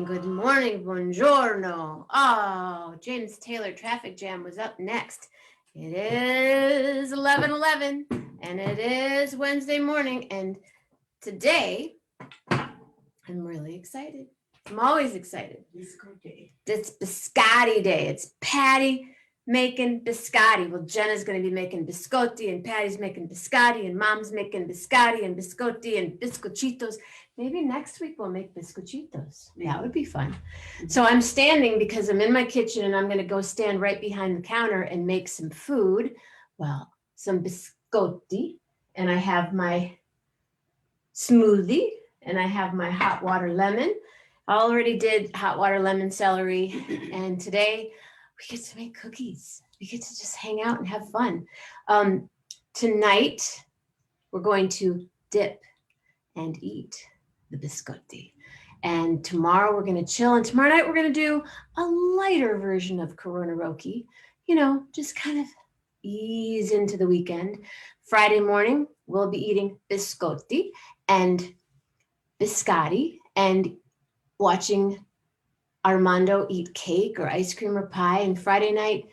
Good morning, buongiorno. Oh, James Taylor Traffic Jam was up next. It is 11:11 and it is Wednesday morning, and today I'm really excited. I'm always excited. It's biscotti day. It's Patty making biscotti. Well, Jenna's going to be making biscotti, and Patty's making biscotti, and Mom's making biscotti and biscotti and biscochitos. Maybe next week we'll make biscochitos. That would be fun. So I'm standing because I'm in my kitchen, and I'm going to go stand right behind the counter and make some food. Well, some biscotti, and I have my smoothie, and I have my hot water lemon. I already did hot water lemon celery, and today we get to make cookies. We get to just hang out and have fun. Tonight, we're going to dip and eat the biscotti. And tomorrow we're going to chill. And tomorrow night we're going to do a lighter version of Corona Roki. You know, just kind of ease into the weekend. Friday morning, we'll be eating biscotti and biscotti and watching Armando eat cake or ice cream or pie. And Friday night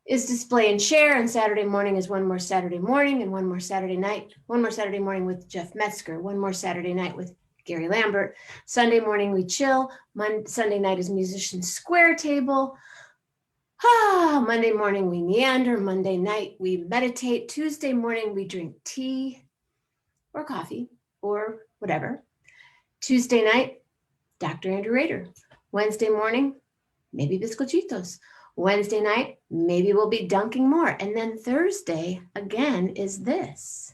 is display and share. And Saturday morning is one more Saturday morning and one more Saturday night. One more Saturday morning with Jeff Metzger. One more Saturday night with Gary Lambert. Sunday morning we chill. Sunday night is musician square table. Monday morning we meander. Monday night we meditate. Tuesday morning we drink tea or coffee or whatever. Tuesday night, Dr. Andrew Rader. Wednesday morning, maybe biscochitos. Wednesday night, maybe we'll be dunking more. And then Thursday, again, is this.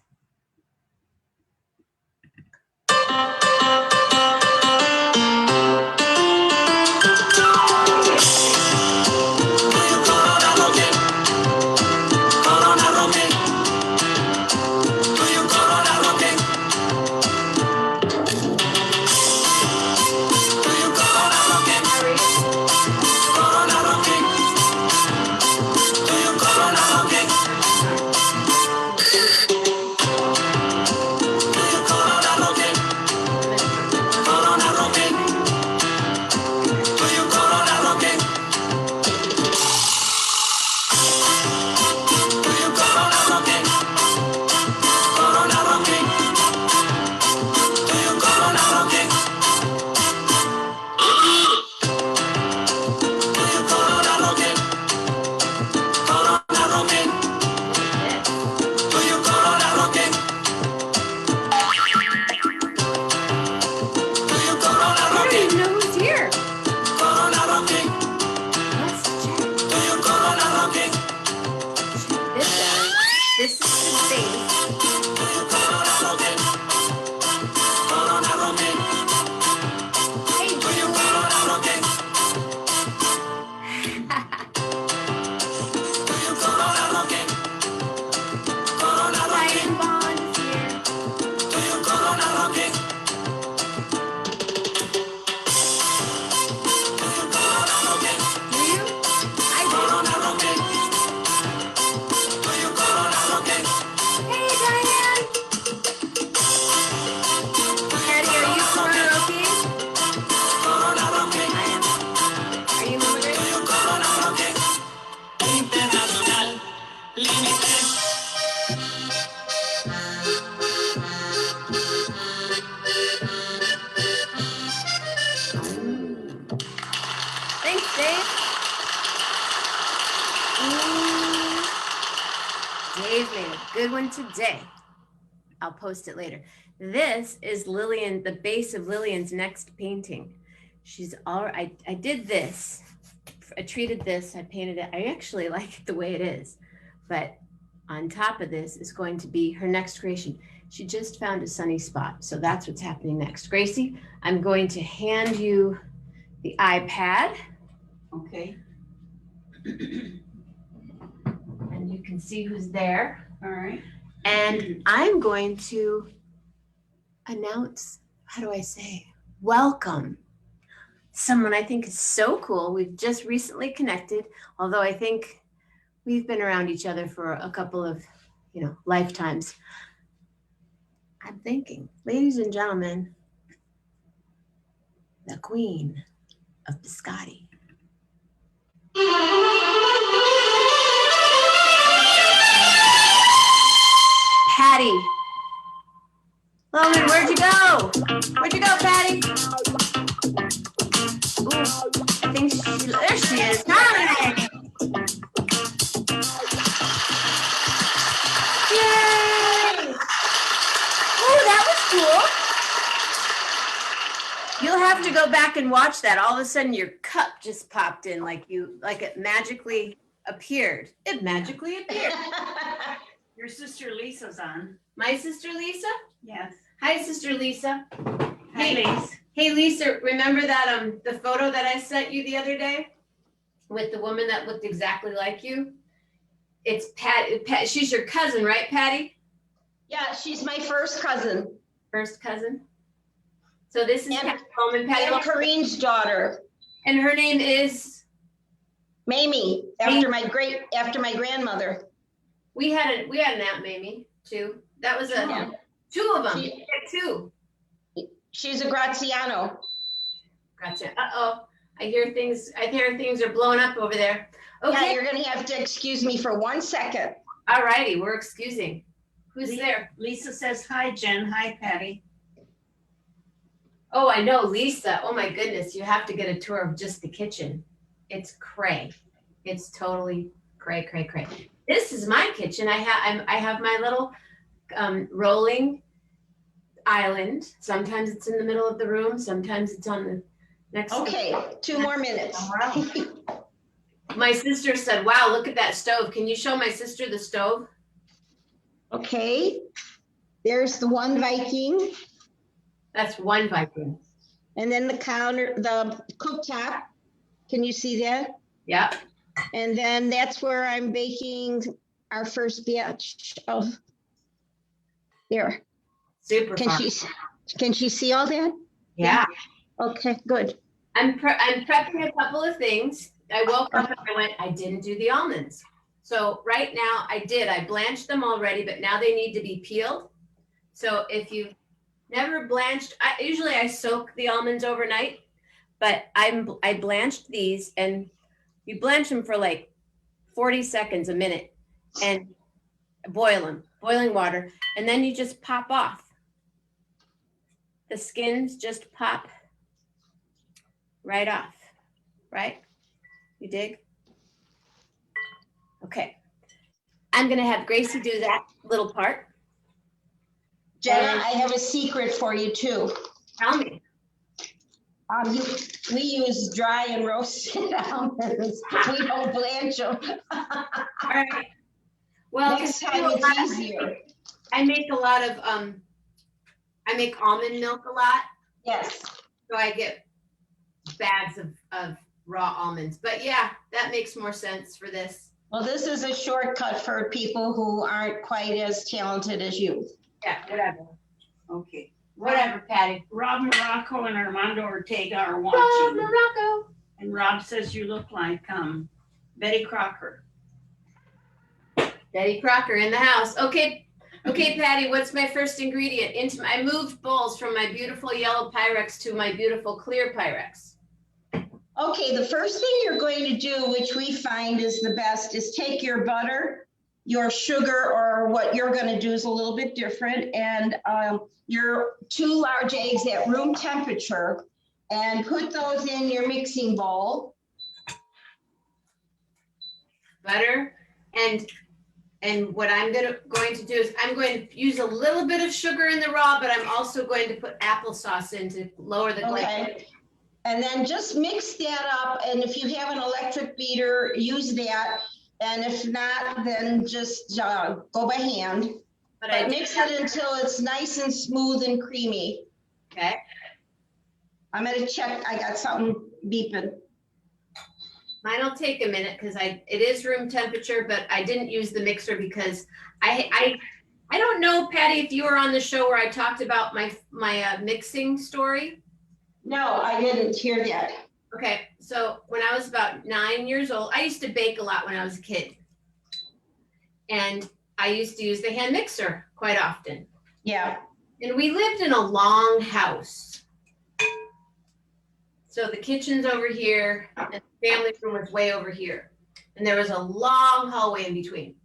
Today. I'll post it later. This is Lillian, the base of Lillian's next painting. She's all, I did this. I treated this, I painted it. I actually like it the way it is. But on top of this is going to be her next creation. She just found a sunny spot. So that's what's happening next. Gracie, I'm going to hand you the iPad, Okay. and you can see who's there. All right. And I'm going to announce, how do I say, welcome someone I think is so cool. We've just recently connected, although I think we've been around each other for a couple of, lifetimes. I'm thinking, ladies and gentlemen, the Queen of Biscotti. Patty. Logan, where'd you go? Where'd you go, Patty? Ooh, I think there she is. Hi. Yay! Oh, that was cool. You'll have to go back and watch that. All of a sudden your cup just popped in like it magically appeared. It magically appeared. Your sister Lisa's on. My sister Lisa? Yes. Hi, Sister Lisa. Hi, Hey. Lisa. Hey, Lisa, remember that the photo that I sent you the other day with the woman that looked exactly like you? It's Pat. She's your cousin, right, Patty? Yeah, she's my first cousin. First cousin. So this is And- Patty Bowman. Patty And Bowman. Kareen's daughter, And her name is. Mamie, after my grandmother. We had an Aunt Mamie too. That was Yeah. two of them. She- We had two. She's a Graziano. Gotcha. I hear things are blowing up over there. Yeah, Okay. you're gonna have to excuse me for 1 second. All righty. We're excusing. Who's there? Lisa says, hi, Jen. Hi, Patty. Oh, I know, Lisa. Oh my goodness, you have to get a tour of just the kitchen. It's cray. It's totally cray. This is my kitchen. I have my little rolling island. Sometimes it's in the middle of the room. Sometimes it's on the next. Okay, 2 more minutes. My sister said, "Wow, look at that stove. Can you show my sister the stove?" Okay, there's the one Viking, That's one Viking. and then the counter, the cooktop. Can you see that? Yep. And then that's where I'm baking our first batch of. There, Super can fun. can she see all that? Yeah. Okay, good. I'm prepping a couple of things. I woke up and I went, I didn't do the almonds. So right now I did. I blanched them already, but now they need to be peeled. So if you've never blanched, usually I soak the almonds overnight, but I blanched these, and you blanch them for like 40 seconds, a minute, and boil them, boiling water, and then you just pop off. The skins just pop right off, right? You dig? Okay. I'm gonna have Gracie do that little part. Jenna, I have a secret for you too. Tell me. We use dry and roasted almonds. We don't blanch them. All right. Well, Next 'cause time it's easier. I make a lot of I make almond milk a lot, Yes. so I get bags of raw almonds. But yeah, that makes more sense for this. Well, this is a shortcut for people who aren't quite as talented as you. Yeah, whatever. Okay. Whatever, Patty. Rob Morocco and Armando Ortega are Oh, watching. Morocco. And Rob says you look like Betty Crocker. Betty Crocker in the house. Okay, Patty, what's my first ingredient? I moved bowls from my beautiful yellow Pyrex to my beautiful clear Pyrex. Okay, the first thing you're going to do, which we find is the best, is take your butter, your sugar, or what you're going to do is a little bit different, and your 2 large eggs at room temperature, and put those in your mixing bowl. Butter and what I'm going to do is I'm going to use a little bit of sugar in the raw, but I'm also going to put applesauce in to lower the glycemic. Okay. And then just mix that up, and if you have an electric beater, use that. And if not, then just go by hand. But mix it until it's nice and smooth and creamy. Okay. I'm gonna check, I got something beeping. Mine'll take a minute because it is room temperature, but I didn't use the mixer because I don't know, Patty, if you were on the show where I talked about my mixing story. No, I didn't hear that. Okay, so when I was about 9 years old, I used to bake a lot when I was a kid. And I used to use the hand mixer quite often. Yeah. And we lived in a long house. So the kitchen's over here and the family room was way over here. And there was a long hallway in between.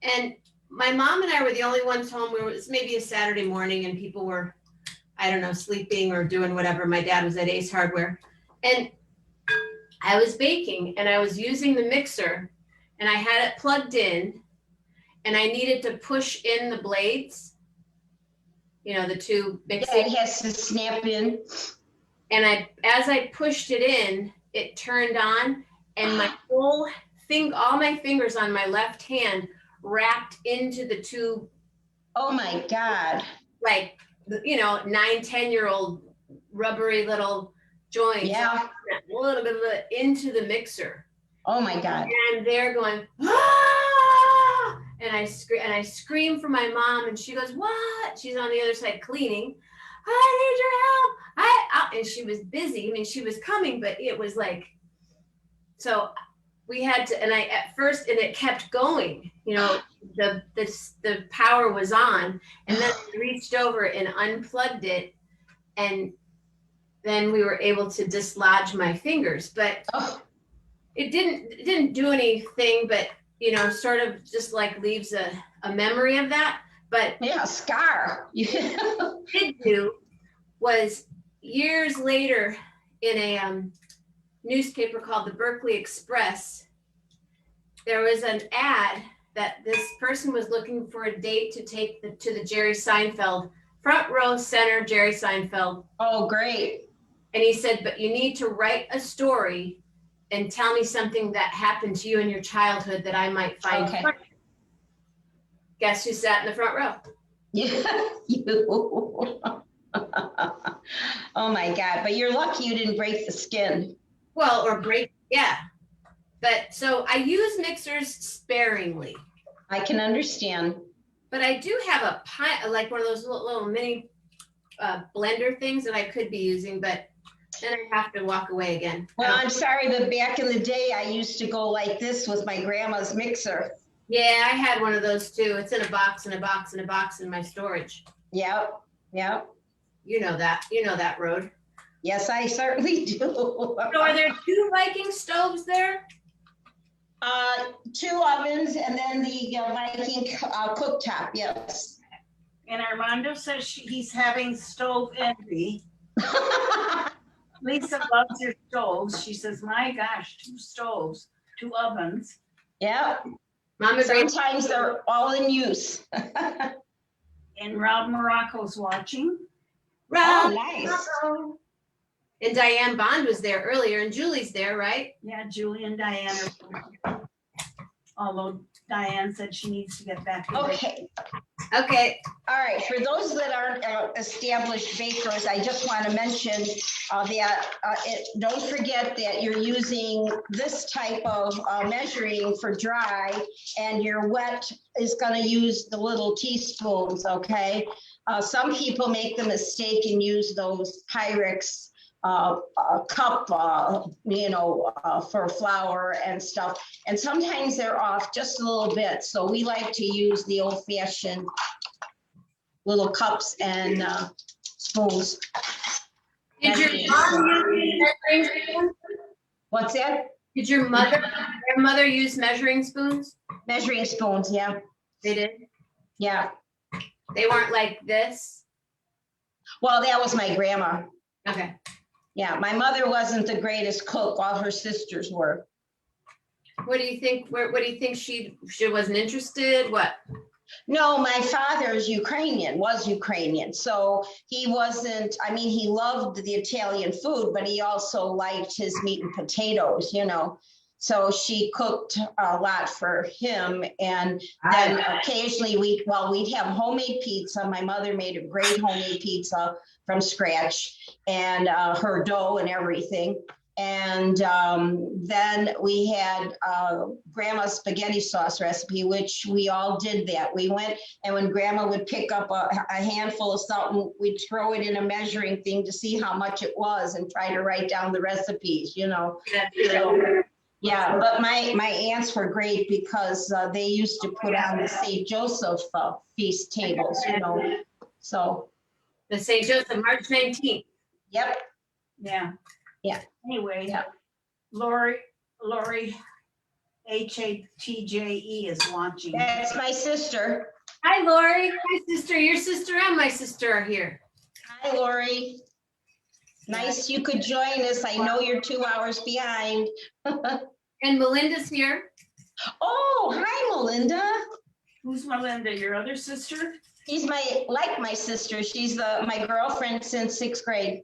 And my mom and I were the only ones home. It was maybe a Saturday morning and people were, I don't know, sleeping or doing whatever. My dad was at Ace Hardware. And I was baking and I was using the mixer and I had it plugged in and I needed to push in the blades, you know, the two mixing. Yeah, it has to snap in. And as I pushed it in, it turned on and my whole thing, all my fingers on my left hand wrapped into the two. Oh my God. Like, you know, 9-10-year-old rubbery little joints. Yeah. A little bit of it into the mixer. Oh my God. And they're going, ah! And I scream for my mom and she goes, what? She's on the other side cleaning. I need your help. And she was busy. I mean, she was coming, but it was like, so we had to, and I at first, and it kept going, you know, the power was on, and then I reached over and unplugged it, and then we were able to dislodge my fingers, but it didn't do anything, but you know, sort of just like leaves a memory of that. But yeah, scar. did do was years later in a newspaper called the Berkeley Express, there was an ad that this person was looking for a date to take to the Jerry Seinfeld, front row center Jerry Seinfeld. Oh, great. And he said, but you need to write a story and tell me something that happened to you in your childhood that I might find funny. Guess who sat in the front row? Yeah, you. Oh my God, but you're lucky you didn't break the skin. Well, or break, yeah. But so I use mixers sparingly. I can understand. But I do have a like one of those little mini blender things that I could be using, but then I have to walk away again. Well, I'm sorry, but back in the day, I used to go like this with my grandma's mixer. Yeah, I had one of those too. It's in a box, in a box, in a box in my storage. Yep, yep. You know that road. Yes, I certainly do. So are there 2 Viking stoves there? 2 ovens and then the Viking cooktop, yes. And Armando says he's having stove envy. Lisa loves her stoves. She says, my gosh, 2 stoves, 2 ovens. Yep. Mama Sometimes they're all in use. And Rob Morocco's watching. Oh, nice. And Diane Bond was there earlier, and Julie's there, right? Yeah, Julie and Diane are, although Diane said she needs to get back to work. Okay. Okay. All right. For those that aren't established bakers, I just want to mention don't forget that you're using this type of measuring for dry, and your wet is going to use the little teaspoons, okay? Some people make the mistake and use those Pyrex cup, for flour and stuff. And sometimes they're off just a little bit. So we like to use the old fashioned little cups and spoons. Did your mom use measuring spoons? What's that? Did your mother use measuring spoons? Measuring spoons, yeah. They did? Yeah. They weren't like this? Well, that was my grandma. Okay. Yeah, my mother wasn't the greatest cook. All her sisters were. What do you think? What do you think she wasn't interested? What? No, my father's was Ukrainian. So he wasn't, he loved the Italian food, but he also liked his meat and potatoes, So she cooked a lot for him, and then occasionally we'd have homemade pizza. My mother made a great homemade pizza from scratch, and her dough and everything. And then we had grandma's spaghetti sauce recipe, which we all did that. We went, and when grandma would pick up a handful of something, we'd throw it in a measuring thing to see how much it was and try to write down the recipes, you know. So, yeah, but my aunts were great because they used to put on the St. Joseph feast tables, you know. So, The St. Joseph, March 19th. yep. Yeah. Yeah. Anyway, Yeah. Lori, HATJE is launching. That's my sister. Hi, Lori. Hi, sister. Your sister and my sister are here. Hi, Lori. Nice you could join us. I know you're 2 hours behind. And Melinda's here. Oh, hi, Melinda. Who's Melinda, your other sister? She's like my sister. She's my girlfriend since 6th grade.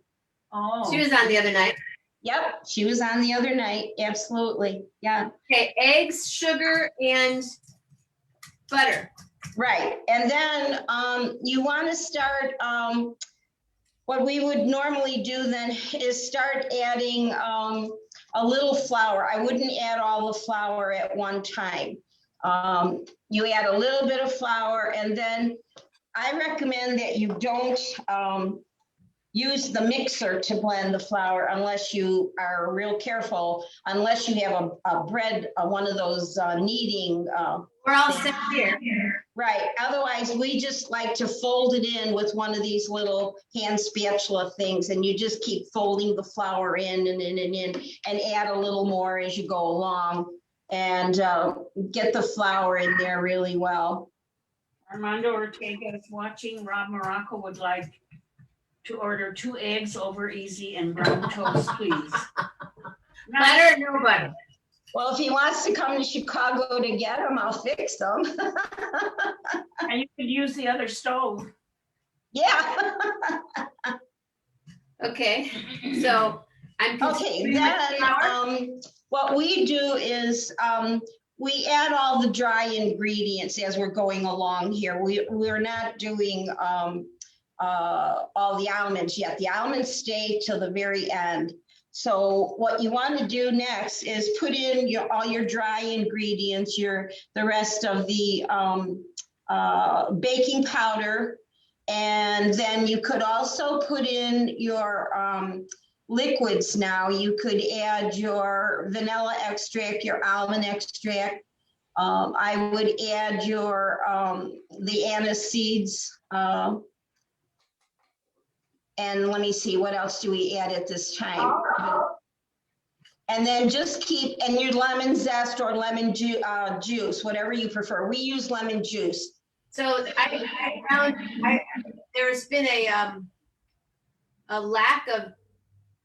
Oh. She was on the other night. Yep, she was on the other night. Absolutely. Yeah. Okay, eggs, sugar, and butter. Right. And then you want to start, what we would normally do then is start adding a little flour. I wouldn't add all the flour at one time. You add a little bit of flour, and then I recommend that you don't use the mixer to blend the flour unless you are real careful, unless you have a bread, one of those kneading. We're all set here. Right. Otherwise, we just like to fold it in with one of these little hand spatula things, and you just keep folding the flour in and in and in, and add a little more as you go along, and get the flour in there really well. Armando Ortega is watching. Rob Morocco would like to order 2 eggs over easy and brown toast, please. Butter or no butter? Well, if he wants to come to Chicago to get them, I'll fix them. And you could use the other stove. Yeah. Okay, so I'm. Okay, consuming my flour. then what we do is we add all the dry ingredients as we're going along here. We're not doing all the almonds yet. The almonds stay till the very end. So what you want to do next is put in all your dry ingredients, the rest of the baking powder, and then you could also put in your liquids. Now you could add your vanilla extract, your almond extract. I would add the anise seeds. And let me see, what else do we add at this time? And then just and your lemon zest or lemon juice, whatever you prefer. We use lemon juice. So I found there's been a lack of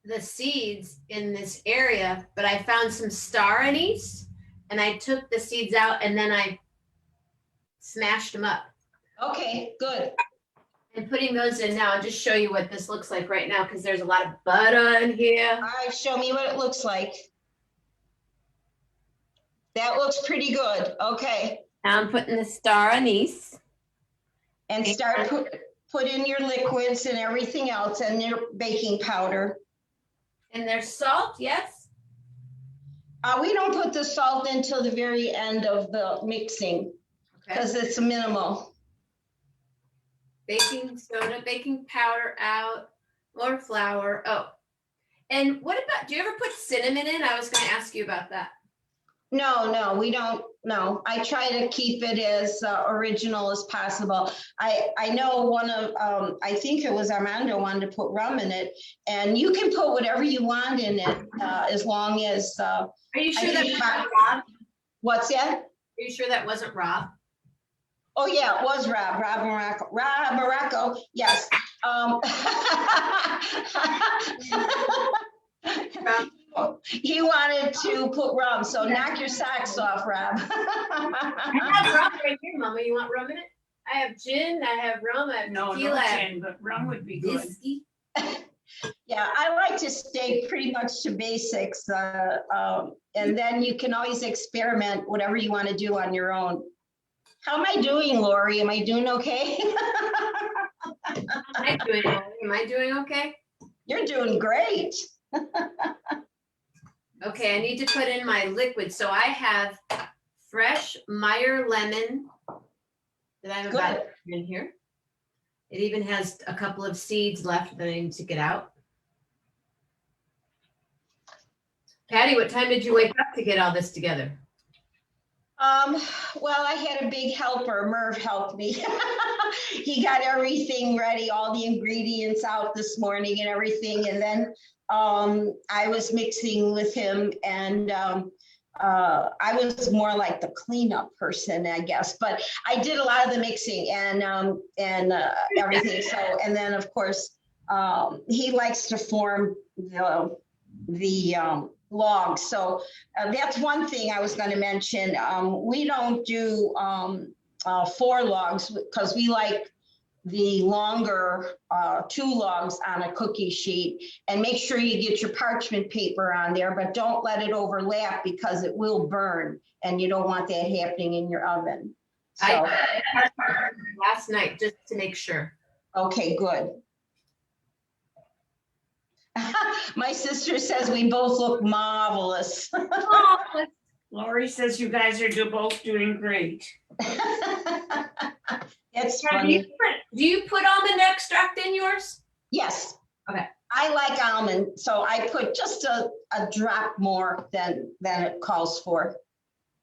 the seeds in this area, but I found some star anise, and I took the seeds out and then I smashed them up. Okay, good. And putting those in now, I'll just show you what this looks like right now, because there's a lot of butter in here. All right, show me what it looks like. That looks pretty good. Okay. Now I'm putting the star anise. And start put in your liquids and everything else, and your baking powder. And there's salt, yes? We don't put the salt until the very end of the mixing because it's minimal. Baking soda, baking powder out, more flour. Oh, and what about, do you ever put cinnamon in? I was going to ask you about that. No, we don't. No, I try to keep it as original as possible. I know one of, I think it was Armando wanted to put rum in it, and you can put whatever you want in it as long as. Are you sure that wasn't Rob? What's that? Are you sure that wasn't Rob? Oh yeah, it was Rob Morocco, yes. He wanted to put rum, so knock your socks off, Rob. I have rum right here, Mama. You want rum in it? I have gin, I have rum, I have No tequila, I have gin, but rum would be good. whiskey. Yeah, I like to stay pretty much to basics. And then you can always experiment whatever you want to do on your own. How am I doing, Lori? Am I doing okay? Am I doing okay? You're doing great. Okay, I need to put in my liquid. So I have fresh Meyer lemon that I'm about to Good. put in here. It even has a couple of seeds left that I need to get out. Patty, what time did you wake up to get all this together? Well, I had a big helper. Merv helped me. He got everything ready, all the ingredients out this morning and everything. And then I was mixing with him, and I was more like the cleanup person, I guess. But I did a lot of the mixing and everything. So, and then of course, he likes to form the logs. So that's one thing I was going to mention. We don't do 4 logs because we like the longer 2 logs on a cookie sheet, and make sure you get your parchment paper on there, but don't let it overlap because it will burn, and you don't want that happening in your oven. So, I last night just to make sure. okay, good. My sister says we both look marvelous. Lori says you guys are both doing great. It's Do funny. you put almond extract in yours? Yes. Okay. I like almond, so I put just a drop more than it calls for,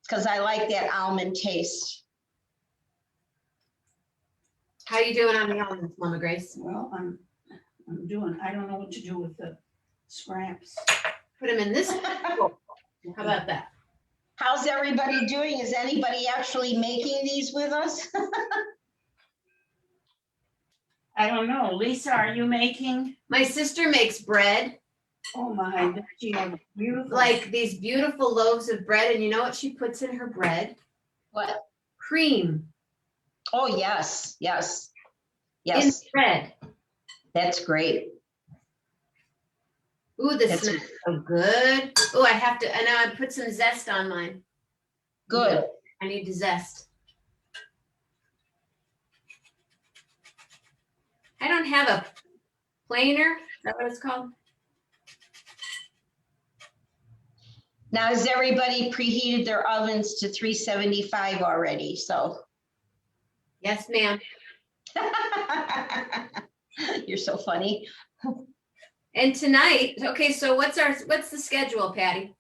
because I like that almond taste. How you doing on the almonds, Mama Grace? Well, I don't know what to do with the scraps. Put them in this. How about that? How's everybody doing? Is anybody actually making these with us? I don't know. Lisa, are you making? My sister makes bread, Oh my, she has beautiful. like these beautiful loaves of bread, and you know what she puts in her bread? What? Cream Oh, yes, yes, in yes. bread. That's great. Ooh, this That's smells so good. Oh, I have to, and now I put some zest on mine. good. I need to zest. I don't have a planer. Is that what it's called? Now, has everybody preheated their ovens to 375 already? So. Yes, ma'am. You're so funny. And tonight, okay, so what's the schedule, Patty?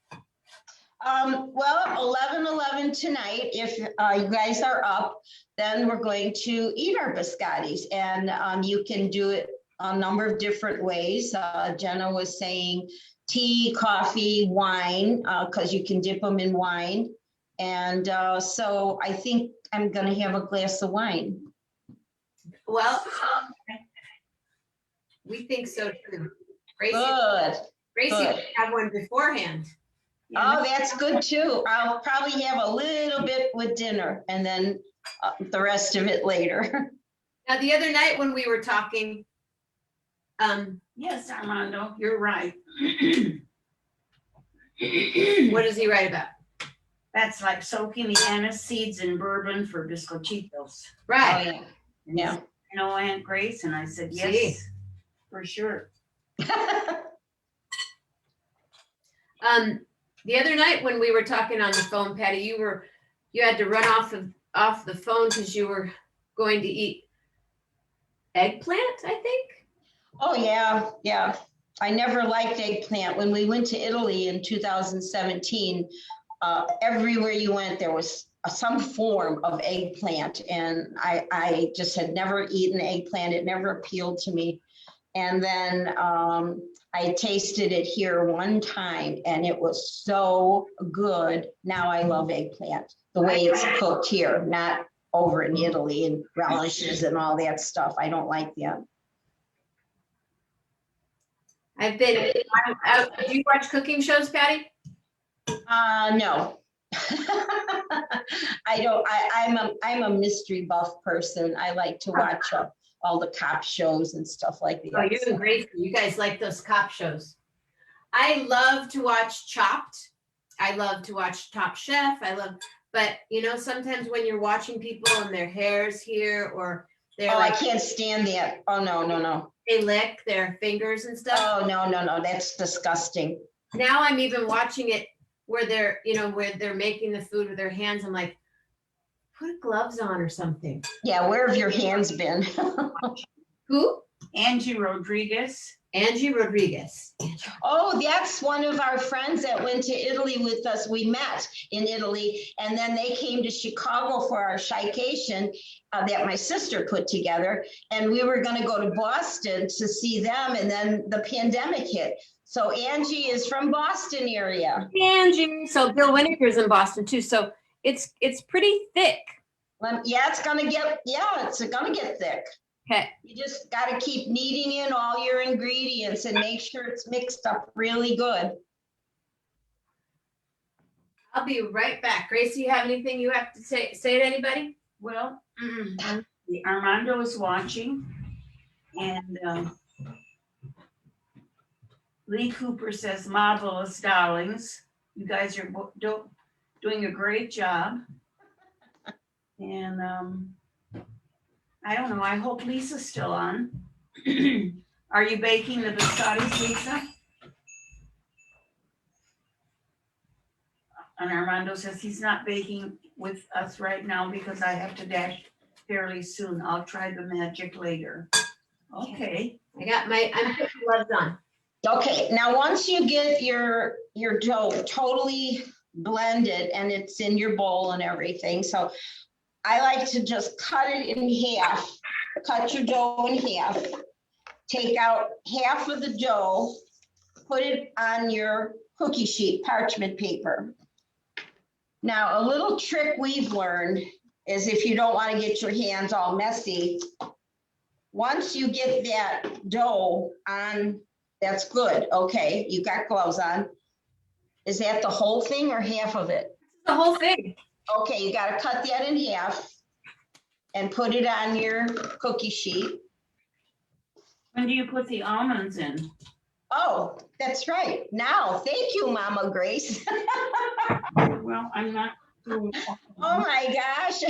Well, 11:11 tonight, if you guys are up, then we're going to eat our biscottis, and you can do it a number of different ways. Jenna was saying tea, coffee, wine, because you can dip them in wine. And so I think I'm going to have a glass of wine. Well, we think so too. Gracie Good. would good. have one beforehand. Oh, that's good too. I'll probably have a little bit with dinner and then the rest of it later. Now, the other night when we were talking, Yes, Armando, you're right. what does he write about? That's like soaking the anise seeds in bourbon for biscochitos. Oh, Right. yeah. Yeah. You know, Aunt Grace, and I said, yes, See. for sure. The other night when we were talking on the phone, Patty, you had to run off the phone because you were going to eat eggplant, I think. Oh, yeah. Yeah. I never liked eggplant. When we went to Italy in 2017, everywhere you went, there was some form of eggplant. And I just had never eaten eggplant. It never appealed to me. And then I tasted it here one time and it was so good. Now I love eggplant, the way it's cooked here, not over in Italy and relishes and all that stuff. I don't like that. Do you watch cooking shows, Patty? No. I don't. I'm a mystery buff person. I like to watch all the cop shows and stuff like that. Oh, you're doing great. You guys like those cop shows. I love to watch Chopped. I love to watch Top Chef. But you know, sometimes when you're watching people and their hair's here or they're Oh, I like, can't stand that. Oh, no, no, no. they lick their fingers and stuff. Oh, no, no, no. That's disgusting. Now I'm even watching it where they're, you know, where they're making the food with their hands. I'm like, put gloves on or something. Yeah, where have your hands been? Who? Angie Rodriguez. Angie Rodriguez. Oh, that's one of our friends that went to Italy with us. We met in Italy, and then they came to Chicago for our Shycation that my sister put together. And we were going to go to Boston to see them, and then the pandemic hit. So Angie is from Boston area. Angie. So Bill Winokur's in Boston too. So it's pretty thick. Yeah, it's gonna get thick. Okay. You just got to keep kneading in all your ingredients and make sure it's mixed up really good. I'll be right back. Grace, do you have anything you have to say to anybody? Well, Armando is watching, and Lee Cooper says, marvelous darlings. You guys are doing a great job. And I don't know, I hope Lisa's still on. Are you baking the biscottis, Lisa? And Armando says he's not baking with us right now because I have to dash fairly soon. I'll try the magic later. Okay. I'm putting gloves on. Okay, now once you get your dough totally blended and it's in your bowl and everything, so I like to just cut it in half, cut your dough in half, take out half of the dough, put it on your cookie sheet, parchment paper. Now, a little trick we've learned is if you don't want to get your hands all messy, once you get that dough on, that's good. Okay, you got gloves on. Is that the whole thing or half of it? The whole thing. Okay, you got to cut that in half and put it on your cookie sheet. When do you put the almonds in? Oh, that's right. Now, thank you, Mama Grace. Well, I'm not doing. Oh my gosh.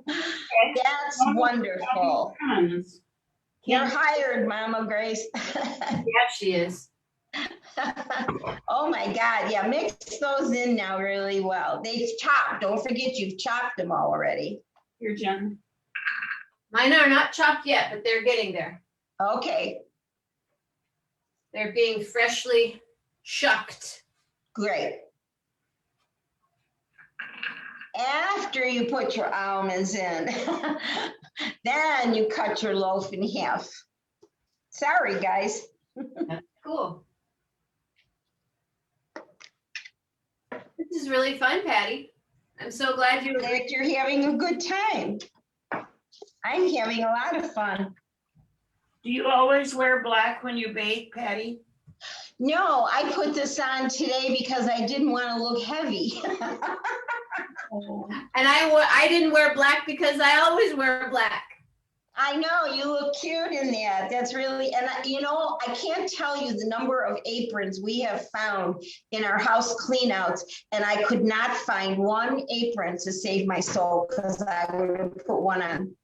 That's wonderful. You're hired, Mama Grace. Yeah, she is. Oh my God. Yeah, mix those in now really well. They've chopped. Don't forget you've chopped them already. Here, Jen. Mine are not chopped yet, but they're getting there. Okay, They're being freshly shucked. great. After you put your almonds in, then you cut your loaf in half. Sorry, guys. That's cool. This is really fun, Patty. I'm so glad you agreed. That you're having a good time. I'm having a lot of fun. Do you always wear black when you bake, Patty? No, I put this on today because I didn't want to look heavy. And I didn't wear black because I always wear black. I know, you look cute in that. That's really, and you know, I can't tell you the number of aprons we have found in our house cleanouts, and I could not find one apron to save my soul because I would have put one on.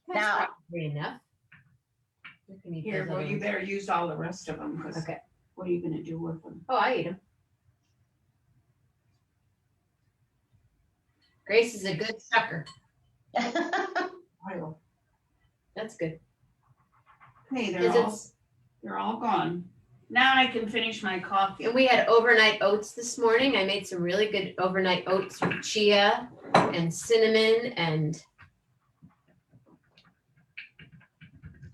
Now, Great enough. You can eat Here, those well, other you ones. better use all the rest of them, because Okay. what are you gonna do with them? Oh, I eat them. Grace is a good sucker. I will. That's good. Hey, 'Cause they're all gone. Now I can finish my coffee. And we had overnight oats this morning. I made some really good overnight oats with chia and cinnamon and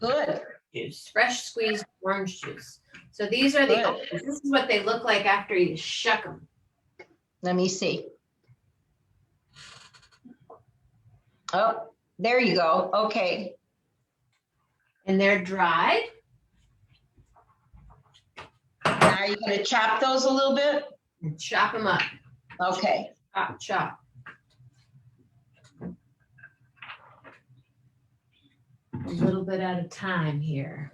good. juice, fresh squeezed orange juice. So these are the Good. oats. This is what they look like after you shuck them. Let me see. Oh, there you go. Okay. And they're dried. Now are you going to chop those a little bit? And chop them up. Okay. Chop, chop. a little bit at a time here.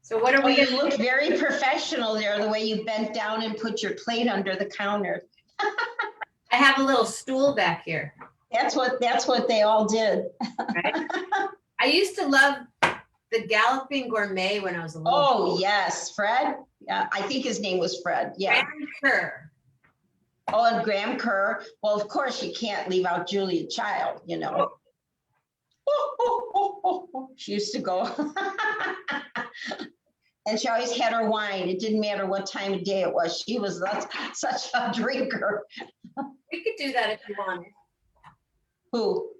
So what are Oh, we you gonna look very professional there, the way you bent down and put your plate under the counter. I have a little stool back here. That's what they all did. I used to love the Galloping Gourmet when I was a little. Oh, yes, Fred. Yeah, I think his name was Fred. Yeah. Graham Kerr. Oh, and Graham Kerr. Well, of course, you can't leave out Julia Child, you know. She used to go. And she always had her wine. It didn't matter what time of day it was. She was such a drinker. We could do that if you wanted. Who?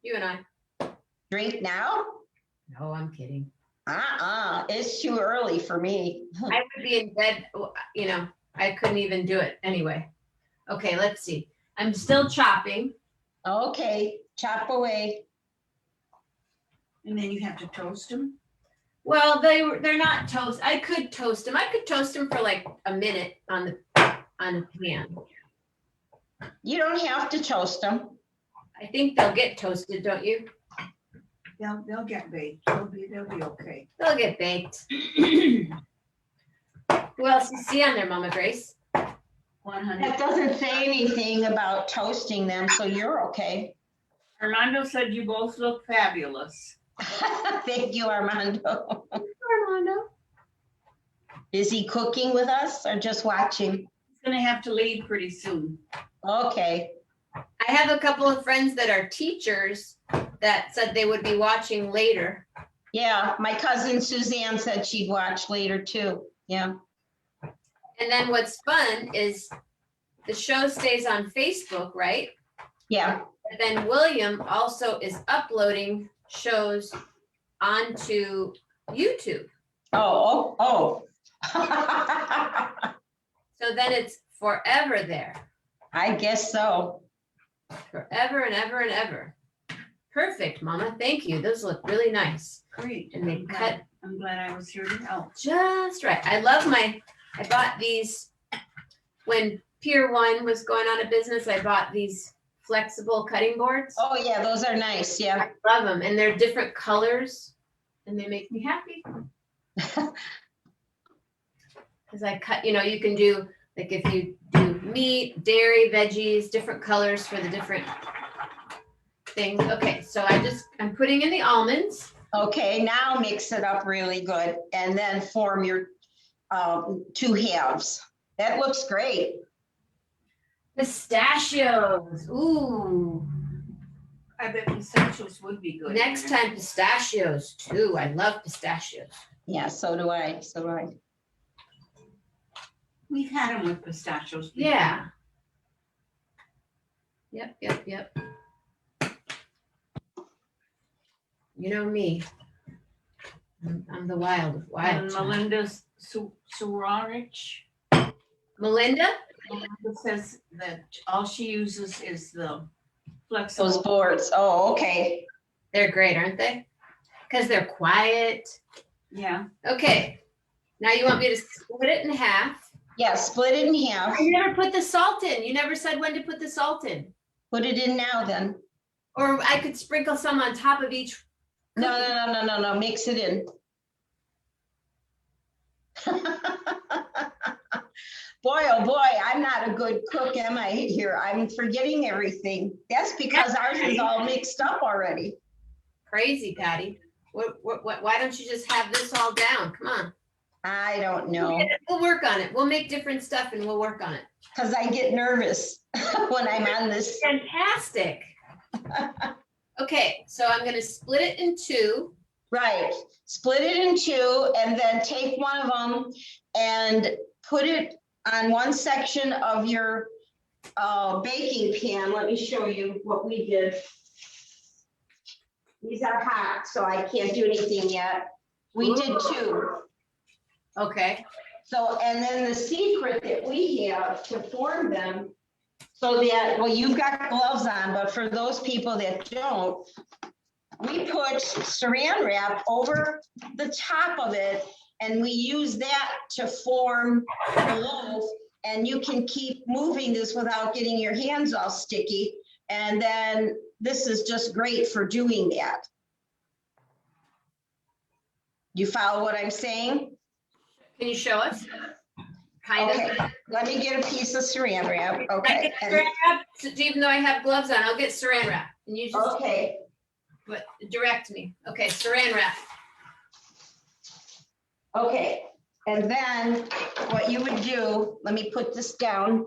You and I. Drink now? No, I'm kidding. It's too early for me. I would be in bed, you know, I couldn't even do it anyway. Okay, let's see. I'm still chopping. Okay, chop away. And then you have to toast them. Well, they're not toast. I could toast them. I could toast them for like a minute on the pan. You don't have to toast them. I think they'll get toasted, don't you? They'll get baked. They'll be okay. They'll get baked. Who else you see on there, Mama Grace? 100. That doesn't say anything about toasting them, so you're okay. Armando said you both look fabulous. Thank you, Armando. Armando. Is he cooking with us or just watching? He's gonna have to leave pretty soon. Okay. I have a couple of friends that are teachers that said they would be watching later. Yeah, my cousin Suzanne said she'd watch later too. Yeah. And then what's fun is the show stays on Facebook, right? Yeah. But then William also is uploading shows onto YouTube. Oh. So then it's forever there. I guess so. Forever and ever and ever. Perfect, Mama. Thank you. Those look really nice. Great. And they cut I'm glad I was here to help. just right. I bought these when Pier 1 was going out of business. I bought these flexible cutting boards. Oh, yeah, those are nice. Yeah. I love them. And they're different colors and they make me happy. Because I cut, you know, you can do, like if you do meat, dairy, veggies, different colors for the different things. Okay, so I'm putting in the almonds. Okay, now mix it up really good and then form your two halves. That looks great. Pistachios. Ooh. I bet pistachios would be good. Next time, pistachios too. I love pistachios. Yeah, so do I. We've had them with pistachios before. Yeah. Yep. You know me. I'm the wild And child. Melinda Surarich. Melinda? Says that all she uses is the flexible. Those boards. Oh, okay. They're great, aren't they? Because they're quiet. Yeah. Okay. Now you want me to split it in half. Yeah, split it in half. I never put the salt in. You never said when to put the salt in. Put it in now then. Or I could sprinkle some on top of each. No. Mix it in. Boy, oh boy, I'm not a good cook, am I here? I'm forgetting everything. That's because ours is all mixed up already. Crazy, Patty. Why don't you just have this all down? Come on. I don't know, We'll work on it. We'll make different stuff and we'll work on it. because I get nervous when I'm on this. Fantastic. Okay, so I'm going to split it in two. Right, split it in two and then take one of them and put it on one section of your baking pan. Let me show you what we did. These are hot, so I can't do anything yet. We did two. Okay. So, and then the secret that we have to form them, so that, well, you've got gloves on, but for those people that don't, we put saran wrap over the top of it, and we use that to form the loaf. And you can keep moving this without getting your hands all sticky. And then this is just great for doing that. You follow what I'm saying? Can you show us? Kind Okay, of. let me get a piece of saran wrap, Can I okay? get and- saran wrap? So even though I have gloves on, I'll get saran wrap. And you just Okay, direct me. Okay, saran wrap. okay, and then what you would do, let me put this down.